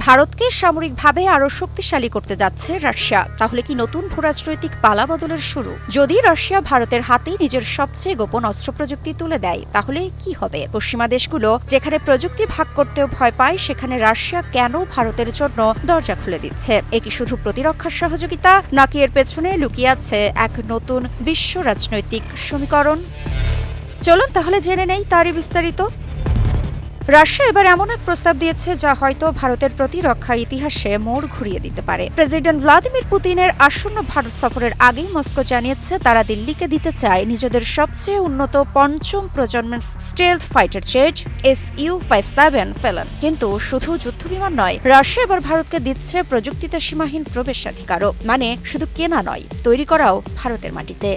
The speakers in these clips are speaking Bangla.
ভারতকে সামরিকভাবে আরও শক্তিশালী করতে যাচ্ছে রাশিয়া। তাহলে কি নতুন ভূরাজনৈতিক পালাবদলের শুরু? যদি রাশিয়া ভারতের হাতে নিজের সবচেয়ে গোপন অস্ত্র প্রযুক্তি তুলে দেয়, তাহলে কি হবে? পশ্চিমা দেশগুলো যেখানে প্রযুক্তি ভাগ করতেও ভয় পায়, সেখানে রাশিয়া কেন ভারতের জন্য দরজা খুলে দিচ্ছে? এ কি শুধু প্রতিরক্ষার সহযোগিতা, নাকি এর পেছনে লুকিয়ে আছে এক নতুন বিশ্ব রাজনৈতিক সমীকরণ? চলুন তাহলে জেনে নেই তারই বিস্তারিত। রাশিয়া এবার এমন এক প্রস্তাব দিয়েছে যা হয়তো ভারতের প্রতিরক্ষা ইতিহাসে মোড় ঘুরিয়ে দিতে পারে। প্রেসিডেন্ট ভ্লাদিমির পুতিনের আসন্ন ভারত সফরের আগেই মস্কো জানিয়েছে তারা দিল্লিকে দিতে চায় নিজেদের সবচেয়ে উন্নত পঞ্চম প্রজন্মের stealth fighter jet Su-57 Felon. কিন্তু শুধু যুদ্ধবিমান নয়, রাশিয়া এবার ভারতকে দিচ্ছে প্রযুক্তিতে সীমাহীন প্রবেশাধিকারও। মানে শুধু কেনা নয়, তৈরি করাও ভারতের মাটিতে।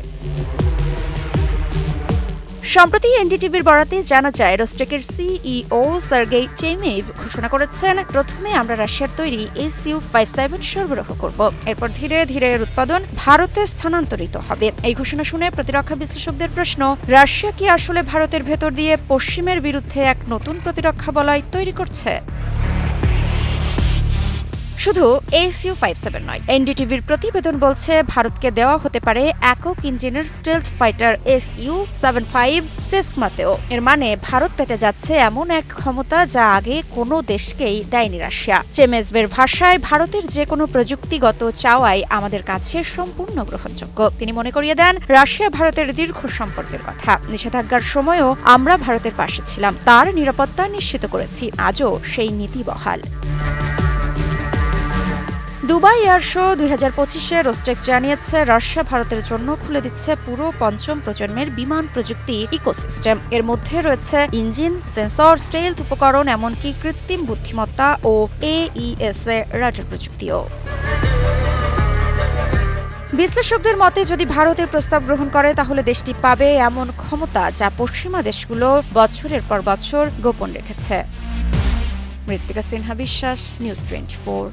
সম্প্রতি এনডিটিভির বরাতে জানা যায়, রোস্টেকের সিইও সার্গেই চেমেভ ঘোষণা করেছেন, প্রথমে আমরা রাশিয়ার তৈরি Su-57 সরবরাহ করব, এরপর ধীরে ধীরে এর উৎপাদন ভারতে স্থানান্তরিত হবে। এই ঘোষণা শুনে প্রতিরক্ষা বিশ্লেষকদের প্রশ্ন, রাশিয়া কি আসলে ভারতের ভেতর দিয়ে পশ্চিমের বিরুদ্ধে এক নতুন প্রতিরক্ষা বলয় তৈরি করছে? শুধু Su-57 নয়, এনডিটিভির প্রতিবেদন বলছে ভারতকে দেওয়া হতে পারে একক ইঞ্জিনের স্টেলথ ফাইটার Su-75 সেসমাতেও। এর মানে ভারত পেতে যাচ্ছে এমন এক ক্ষমতা যা আগে কোনো দেশকেই দেয়নি রাশিয়া। চেমেজভের ভাষায়, ভারতের যে কোনো প্রযুক্তিগত চাওয়াই আমাদের কাছে সম্পূর্ণ গ্রহণযোগ্য। তিনি মনে করিয়ে দেন রাশিয়া ভারতের দীর্ঘ সম্পর্কের কথা। নিষেধাজ্ঞার সময়ও আমরা ভারতের পাশে ছিলাম, তার নিরাপত্তা নিশ্চিত করেছি, আজও সেই নীতি বহাল। দুবাই এয়ার শো 2025-এ রোস্টেক্স জানিয়েছে রাশিয়া ভারতের জন্য খুলে দিচ্ছে পুরো পঞ্চম প্রজন্মের বিমান প্রযুক্তি ইকোসিস্টেম। এর মধ্যে রয়েছে ইঞ্জিন, সেন্সর, স্টেলথ উপকরণ, এমনকি কৃত্রিম বুদ্ধিমত্তা ও AESA রাডার প্রযুক্তিও। বিশ্লেষকদের মতে, যদি ভারতের প্রস্তাব গ্রহণ করে, তাহলে দেশটি পাবে এমন ক্ষমতা যা পশ্চিমা দেশগুলো বছরের পর বছর গোপন রেখেছে। মৃত্তিকা সিনহা বিশ্বাস, নিউজ 24।